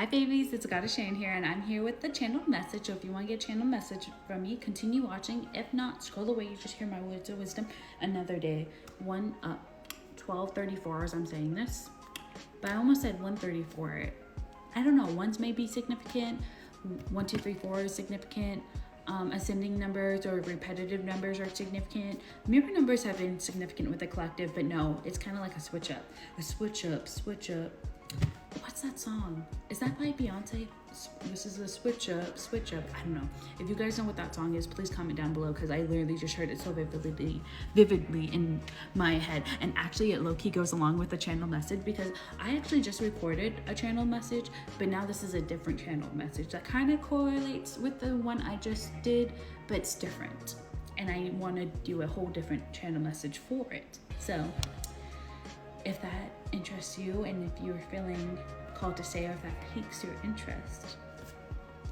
Hi babies, it's Goddess Shane here, and I'm here with the channeled message. So if you want to get a channeled message from me, continue watching. If not, scroll away. You just hear my words of wisdom another day. 12:34 as I'm saying this, but I almost said 1:34. I don't know. Ones may be significant. 1, 2, 3, 4 is significant. Ascending numbers or repetitive numbers are significant. Mirror numbers have been significant with the collective, but no, it's kind of like a switch up. A switch up, switch up. What's that song? Is that by Beyonce? This is a switch up, switch up. I don't know. If you guys know what that song is, please comment down below because I literally just heard it so vividly in my head. And actually it low-key goes along with the channel message because I actually just recorded a channel message, but now this is a different channel message that kind of correlates with the one I just did, but it's different. And I want to do a whole different channel message for it. So if that interests you and if you're feeling called to say or if that piques your interest,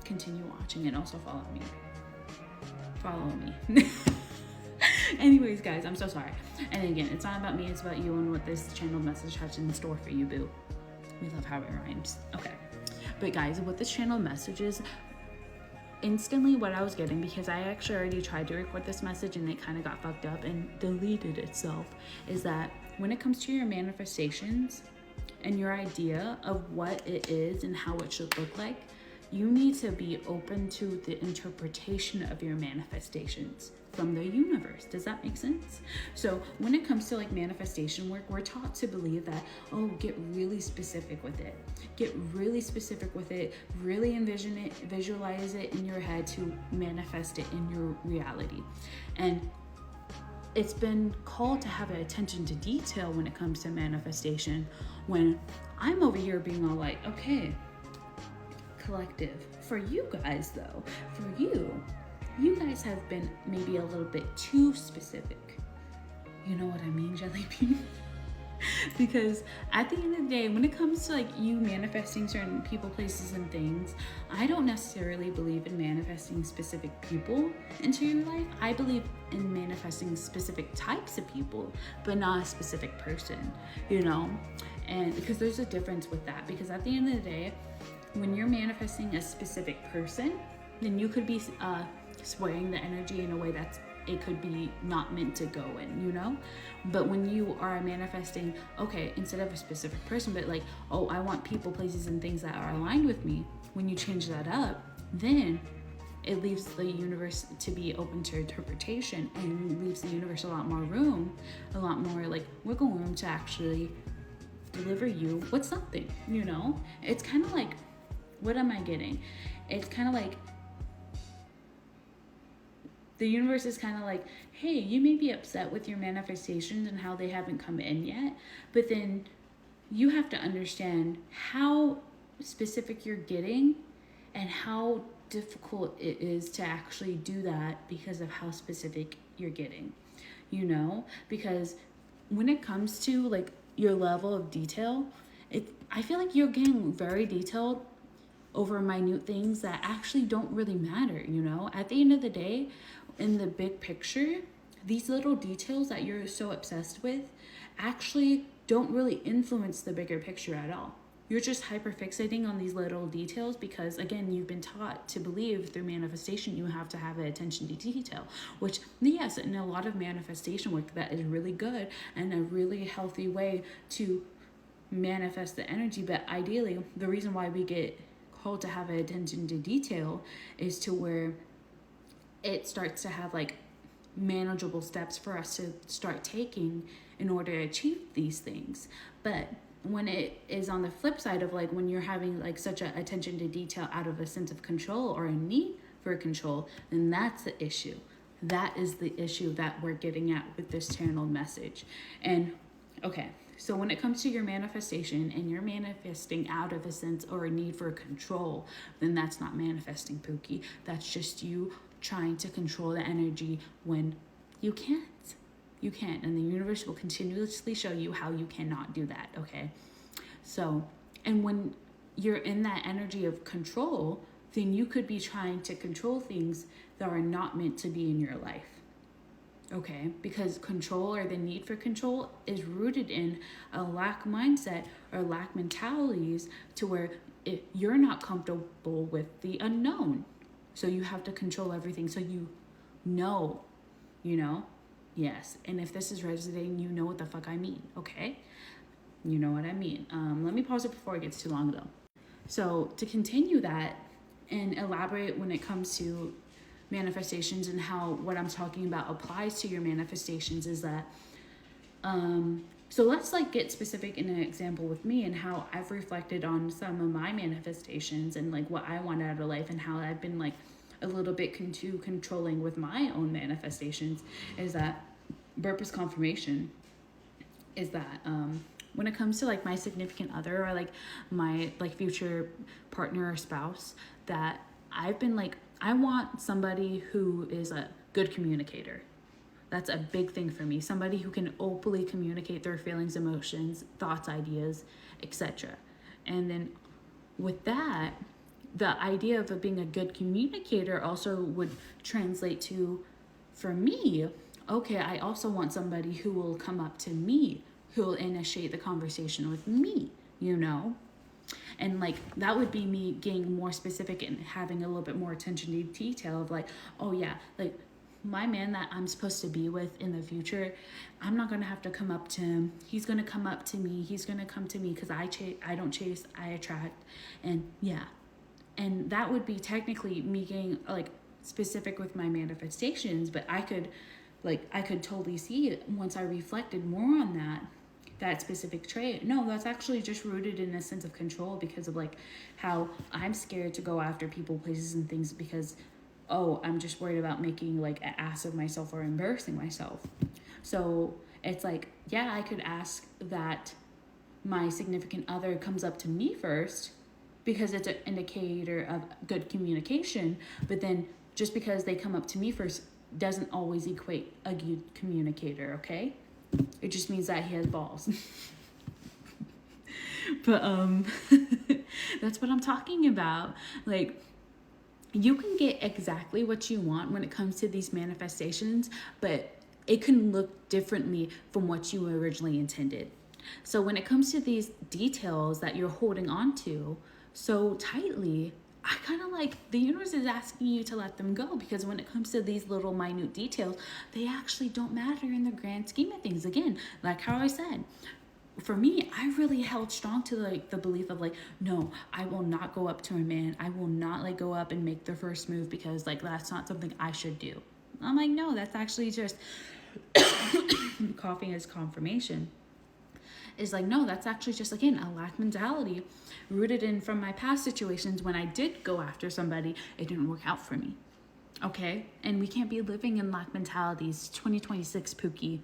continue watching and also follow me. Anyways guys, I'm so sorry. And again, it's not about me, it's about you and what this channel message has in store for you, boo. We love how it rhymes. Okay, but guys, what this channel message is, instantly what I was getting, because I actually already tried to record this message and it kind of got fucked up and deleted itself, is that when it comes to your manifestations and your idea of what it is and how it should look like, you need to be open to the interpretation of your manifestations from the universe. Does that make sense? So when it comes to like manifestation work, we're taught to believe that, oh, get really specific with it. Get really specific with it, really envision it, visualize it in your head to manifest it in your reality. And it's been called to have an attention to detail when it comes to manifestation, when I'm over here being all like, okay, collective. For you guys though, you guys have been maybe a little bit too specific. You know what I mean, Jelly Bean? Because at the end of the day, when it comes to like you manifesting certain people, places, and things, I don't necessarily believe in manifesting specific people into your life. I believe in manifesting specific types of people, but not a specific person, you know? And because there's a difference with that, because at the end of the day, when you're manifesting a specific person, then you could be swaying the energy in a way that's it could be not meant to go in, you know? But when you are manifesting, okay, instead of a specific person, but like, oh, I want people, places, and things that are aligned with me, when you change that up, then it leaves the universe to be open to interpretation and leaves the universe a lot more room, a lot more like wiggle room to actually deliver you with something, you know? It's kind of like, what am I getting? It's kind of like, the universe is kind of like, hey, you may be upset with your manifestations and how they haven't come in yet, but then you have to understand how specific you're getting and how difficult it is to actually do that because of how specific you're getting, you know? Because when it comes to like your level of detail, I feel like you're getting very detailed over minute things that actually don't really matter, you know? At the end of the day, in the big picture, these little details that you're so obsessed with actually don't really influence the bigger picture at all. You're just hyperfixating on these little details because, again, you've been taught to believe through manifestation you have to have an attention to detail, which, yes, in a lot of manifestation work, that is really good and a really healthy way to manifest the energy. But ideally, the reason why we get called to have an attention to detail is to where it starts to have like manageable steps for us to start taking in order to achieve these things. But when it is on the flip side of like when you're having like such a attention to detail out of a sense of control or a need for control, then that's the issue. That is the issue that we're getting at with this channeled message. And okay, so when it comes to your manifestation and you're manifesting out of a sense or a need for control, then that's not manifesting, Pookie. That's just you trying to control the energy when you can't. You can't, and the universe will continuously show you how you cannot do that, okay? So, and when you're in that energy of control, then you could be trying to control things that are not meant to be in your life. Okay, because control or the need for control is rooted in a lack mindset or lack mentalities to where you're not comfortable with the unknown. So you have to control everything. So know, you know? Yes. And if this is resonating, you know what the fuck I mean, okay? You know what I mean. Let me pause it before it gets too long though. So to continue that and elaborate when it comes to manifestations and how what I'm talking about applies to your manifestations is that, so let's like get specific in an example with me and how I've reflected on some of my manifestations and like what I want out of life and how I've been like a little bit too controlling with my own manifestations. Is that purpose confirmation is that when it comes to like my significant other or like my like future partner or spouse, that I've been like, I want somebody who is a good communicator. That's a big thing for me. Somebody who can openly communicate their feelings, emotions, thoughts, ideas, etc. And then with that, the idea of being a good communicator also would translate to, for me, okay, I also want somebody who will come up to me, who will initiate the conversation with me, you know? And like that would be me getting more specific and having a little bit more attention to detail of like, oh yeah, like my man that I'm supposed to be with in the future, I'm not gonna have to come up to him. He's gonna come up to me. He's gonna come to me because I don't chase, I attract. And yeah, and that would be technically me getting like specific with my manifestations, but I could totally see it once I reflected more on that specific trait. No, that's actually just rooted in a sense of control because of like how I'm scared to go after people, places, and things because, oh, I'm just worried about making like an ass of myself or embarrassing myself. So it's like, yeah, I could ask that my significant other comes up to me first because it's an indicator of good communication, but then just because they come up to me first doesn't always equate a good communicator, okay? It just means that he has balls. But that's what I'm talking about. Like, you can get exactly what you want when it comes to these manifestations, but it can look differently from what you originally intended. So when it comes to these details that you're holding on to so tightly, I kind of like the universe is asking you to let them go, because when it comes to these little minute details, they actually don't matter in the grand scheme of things. Again, like how I said, for me, I really held strong to like the belief of like, no, I will not go up to a man. I will not like go up and make the first move because like that's not something I should do. I'm like, no, that's actually just coughing as confirmation. Is like, no, that's actually just, again, a lack mentality rooted in from my past situations when I did go after somebody, it didn't work out for me. Okay? And we can't be living in lack mentalities. 2026, Pookie.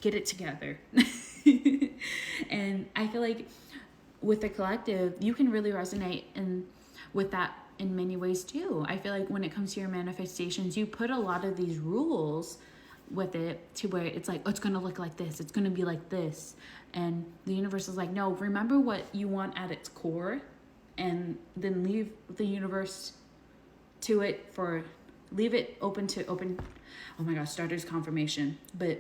Get it together. And I feel like with the collective, you can really resonate with that in many ways too. I feel like when it comes to your manifestations, you put a lot of these rules with it to where it's like, oh, it's going to look like this. It's going to be like this. And the universe is like, no, remember what you want at its core, and then leave the universe to it for, leave it open to open. Oh my gosh, starter's confirmation. But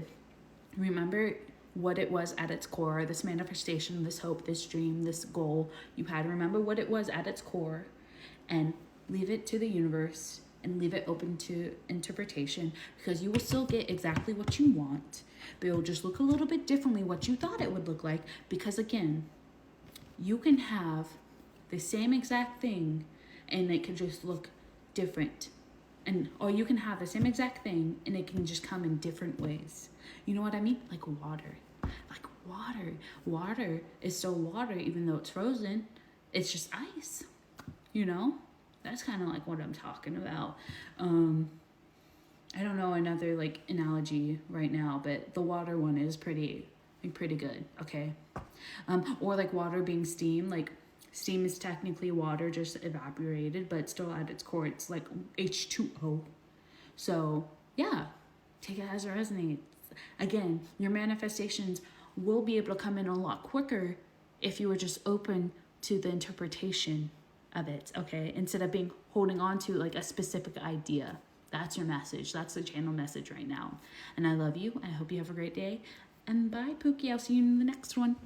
remember what it was at its core, this manifestation, this hope, this dream, this goal you had. Remember what it was at its core and leave it to the universe and leave it open to interpretation, because you will still get exactly what you want, but it will just look a little bit differently what you thought it would look like. Because again, you can have the same exact thing and it can just look different, or you can have the same exact thing and it can just come in different ways. You know what I mean? Like water. Water is still water even though it's frozen. It's just ice, you know? That's kind of like what I'm talking about. I don't know another like analogy right now, but the water one is pretty good, okay? Or like water being steam. Like steam is technically water just evaporated, but still at its core it's like H2O. So yeah, take it as it resonates. Again, your manifestations will be able to come in a lot quicker if you were just open to the interpretation of it, okay? Instead of holding on to like a specific idea. That's your message. That's the channel message right now. And I love you. I hope you have a great day. And bye, Pookie. I'll see you in the next one.